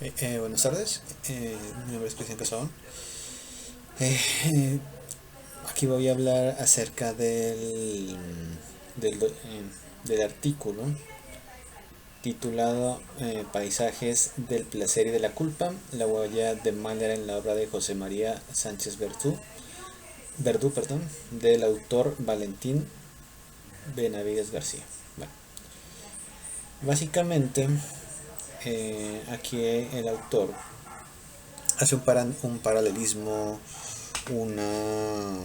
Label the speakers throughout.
Speaker 1: Buenas tardes, mi nombre es Cristian Casabón. Eh, eh, Aquí voy a hablar acerca del, del artículo titulado Paisajes del placer y de la culpa, la huella de Mahler en la obra de José María Sánchez Verdú, perdón, del autor Valentín Benavides García. Bueno, básicamente, aquí el autor hace un paralelismo, una,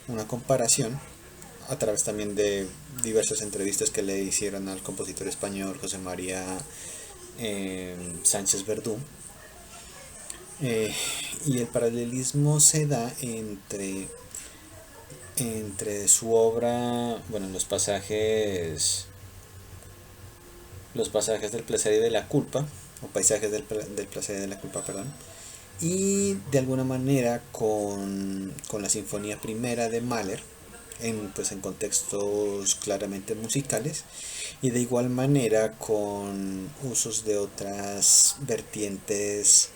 Speaker 1: una comparación a través también de diversas entrevistas que le hicieron al compositor español José María Sánchez Verdú. Eh, y el paralelismo se da entre su obra, bueno, los pasajes del placer y de la culpa, o paisajes del placer y de la culpa, perdón, y de alguna manera con la Sinfonía Primera de Mahler, en contextos claramente musicales, y de igual manera con usos de otras vertientes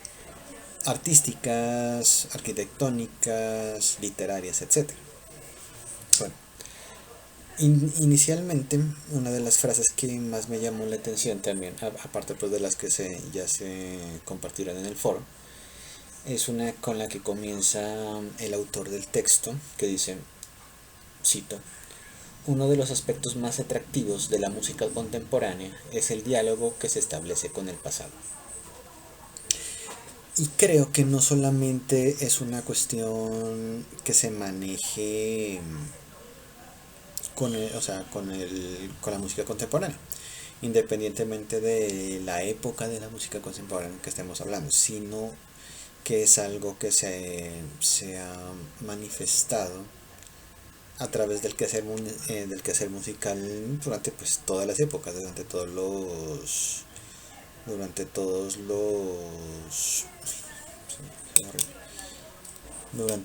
Speaker 1: artísticas, arquitectónicas, literarias, etc. Bueno, inicialmente una de las frases que más me llamó la atención también, aparte pues de las que ya se compartieron en el foro, es una con la que comienza el autor del texto, que dice, cito: uno de los aspectos más atractivos de la música contemporánea es el diálogo que se establece con el pasado. Y creo que no solamente es una cuestión que se maneje con la música contemporánea, independientemente de la época de la música contemporánea que estemos hablando, sino que es algo que se ha manifestado a través del quehacer musical durante pues todas las épocas, durante durante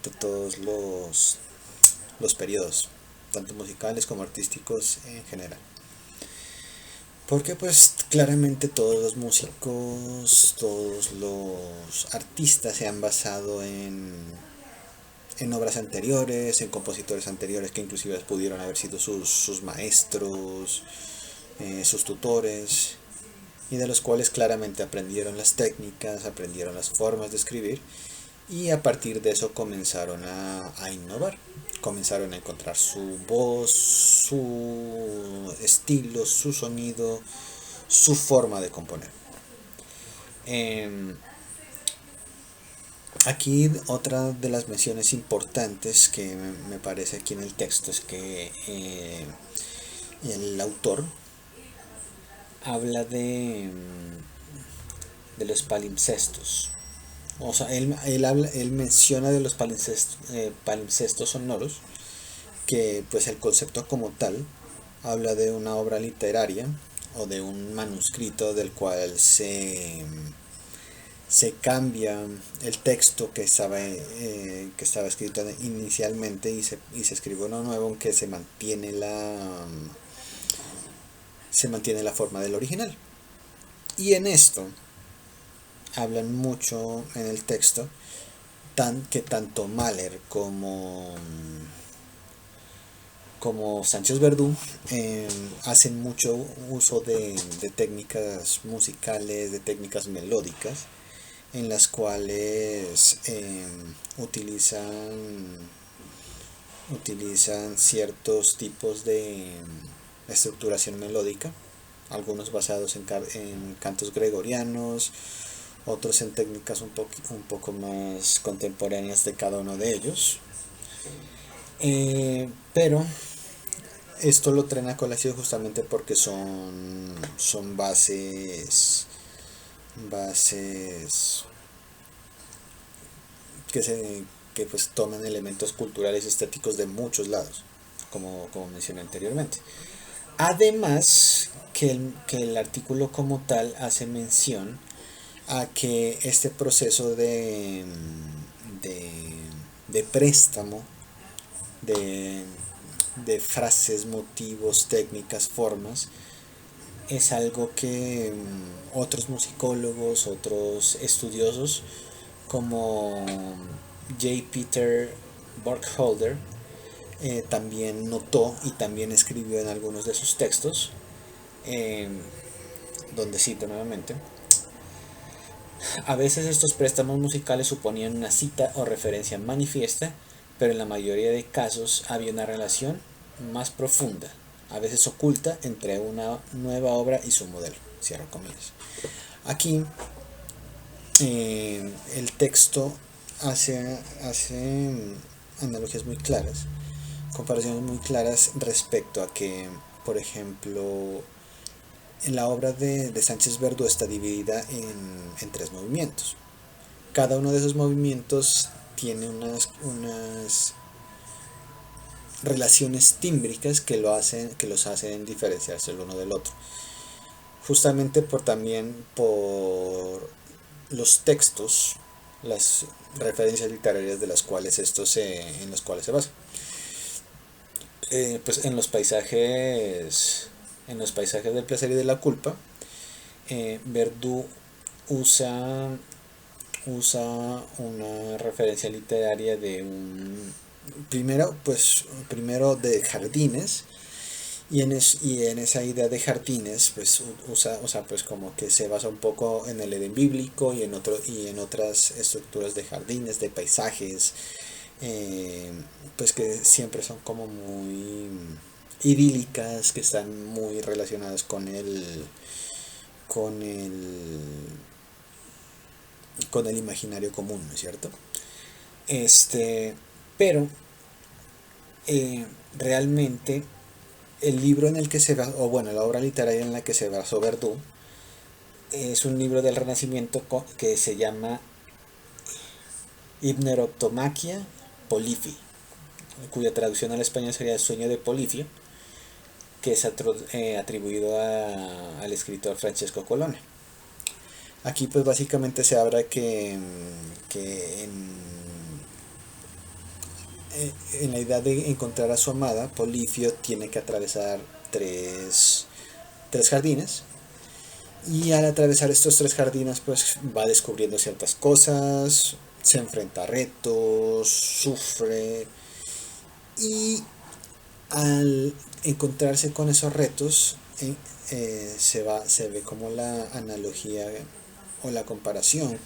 Speaker 1: todos los periodos, tanto musicales como artísticos en general. Porque pues claramente todos los músicos, todos los artistas se han basado en obras anteriores, en compositores anteriores que inclusive pudieron haber sido sus maestros, sus tutores, y de los cuales claramente aprendieron las técnicas, aprendieron las formas de escribir, y a partir de eso comenzaron a innovar, comenzaron a encontrar su voz, su estilo, su sonido, su forma de componer. Eh, Aquí otra de las menciones importantes que me parece aquí en el texto es que el autor habla de los palimpsestos. O sea, él menciona de los palimpsestos sonoros, que pues el concepto como tal habla de una obra literaria o de un manuscrito del cual se cambia el texto que estaba escrito inicialmente y se escribe uno nuevo, aunque se mantiene la forma del original. Y en esto hablan mucho en el texto que tanto Mahler como Sánchez Verdú hacen mucho uso de técnicas musicales, de técnicas melódicas, en las cuales utilizan ciertos tipos de estructuración melódica, algunos basados en cantos gregorianos, otros en técnicas un poco más contemporáneas de cada uno de ellos. Pero esto lo traen a colación justamente porque son bases que que pues toman elementos culturales y estéticos de muchos lados, como mencioné anteriormente. Además, que el artículo como tal hace mención a que este proceso de, de préstamo de, de frases, motivos, técnicas, formas, es algo que otros musicólogos, otros estudiosos como J. Peter Burkholder también notó y también escribió en algunos de sus textos, eh, donde cito nuevamente: a veces estos préstamos musicales suponían una cita o referencia manifiesta, pero en la mayoría de casos había una relación más profunda, a veces oculta, entre una nueva obra y su modelo. Cierro comillas. Aquí el texto hace analogías muy claras, comparaciones muy claras respecto a que, por ejemplo, en la obra de Sánchez Verdú está dividida en tres movimientos. Cada uno de esos movimientos tiene unas relaciones tímbricas que los hacen diferenciarse el uno del otro. Justamente por los textos, las referencias literarias de las cuales en los cuales se basa. Pues en los paisajes del placer y de la culpa, Verdú usa una referencia literaria de un primero de jardines, y en esa idea de jardines pues pues como que se basa un poco en el Edén bíblico y en otras estructuras de jardines, de paisajes, pues que siempre son como muy idílicas, que están muy relacionadas con el con el imaginario común, ¿no es cierto? Este, pero realmente el libro en el que se basó, o bueno, la obra literaria en la que se basó Verdú, es un libro del Renacimiento que se llama Hipneroptomaquia Polifi, cuya traducción al español sería El sueño de Polifio, que es atribuido al escritor Francesco Colonna. Aquí pues básicamente se habla que en la idea de encontrar a su amada, Polifio tiene que atravesar tres jardines, y al atravesar estos tres jardines pues va descubriendo ciertas cosas, se enfrenta a retos, sufre, y al encontrarse con esos retos se ve como la analogía o la comparación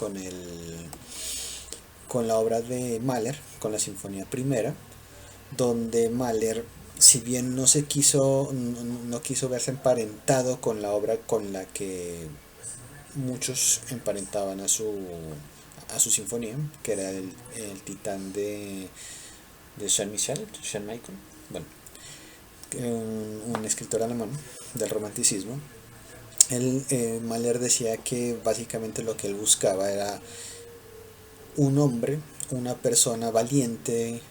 Speaker 1: con la obra de Mahler, con la Sinfonía Primera, donde Mahler, si bien no quiso verse emparentado con la obra con la que muchos emparentaban a su sinfonía, que era el Titán de Jean Michael, bueno, un escritor alemán del romanticismo. Mahler decía que básicamente lo que él buscaba era un hombre, una persona valiente,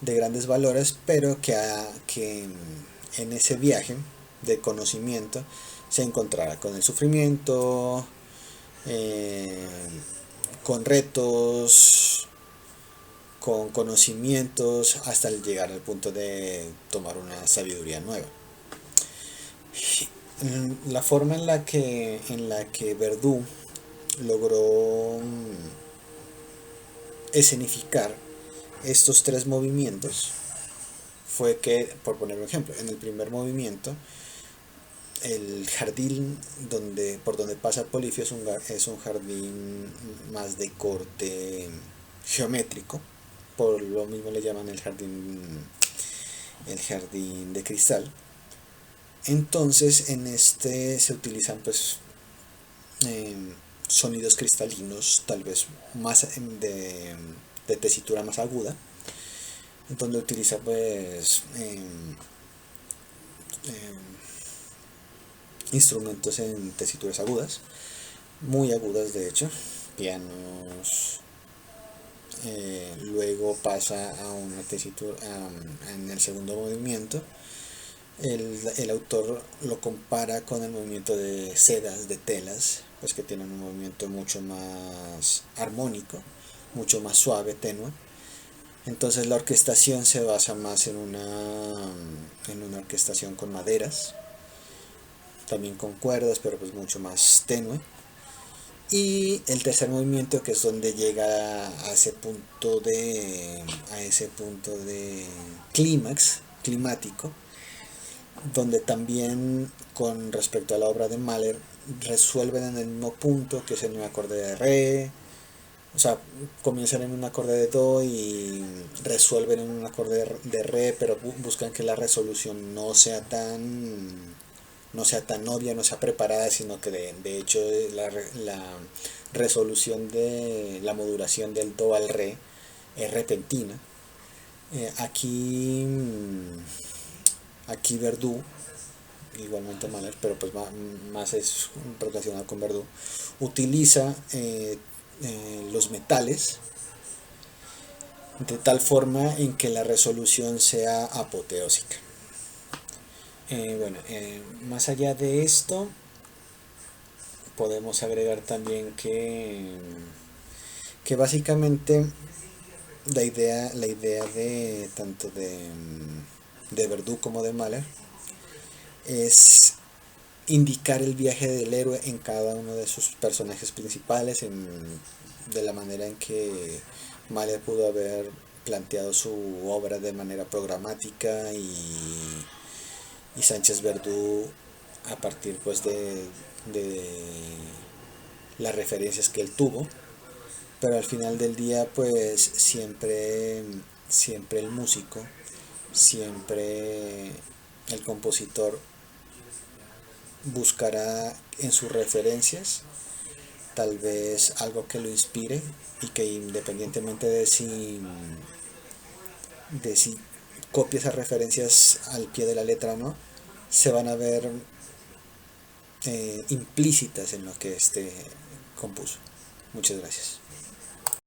Speaker 1: de grandes valores, pero que en ese viaje de conocimiento se encontrara con el sufrimiento, eh, con retos, con conocimientos, hasta llegar al punto de tomar una sabiduría nueva. La forma en la que Verdú logró escenificar estos tres movimientos fue que, por poner un ejemplo, en el primer movimiento, el jardín por donde pasa Polifio es un jardín más de corte geométrico, por lo mismo le llaman el jardín de cristal. Entonces en este se utilizan pues eh, sonidos cristalinos, tal vez más de tesitura más aguda, donde utiliza pues instrumentos en tesituras agudas, muy agudas de hecho, pianos. Luego pasa a una tesitura en el segundo movimiento. El autor lo compara con el movimiento de sedas, de telas, pues que tienen un movimiento mucho más armónico, mucho más suave, tenue. Entonces la orquestación se basa más en una orquestación con maderas, también con cuerdas, pero pues mucho más tenue. Y el tercer movimiento, que es donde llega a ese punto de clímax, climático, donde también con respecto a la obra de Mahler resuelven en el mismo punto, que es en un acorde de re, o sea, comienzan en un acorde de do y resuelven en un acorde de re, pero buscan que la resolución no sea tan obvia, no sea preparada, sino que de hecho la resolución de la modulación del do al re es repentina. Aquí Verdú, igualmente Mahler, pero pues más es relacionado con Verdú, utiliza los metales de tal forma en que la resolución sea apoteósica. Más allá de esto, podemos agregar también que básicamente la idea de tanto de Verdú como de Mahler es indicar el viaje del héroe en cada uno de sus personajes principales, de la manera en que Mahler pudo haber planteado su obra de manera programática y Sánchez Verdú a partir pues de las referencias que él tuvo, pero al final del día pues siempre el músico, siempre el compositor buscará en sus referencias tal vez algo que lo inspire y que independientemente de si copia esas referencias al pie de la letra o no, se van a ver implícitas en lo que este compuso. Muchas gracias.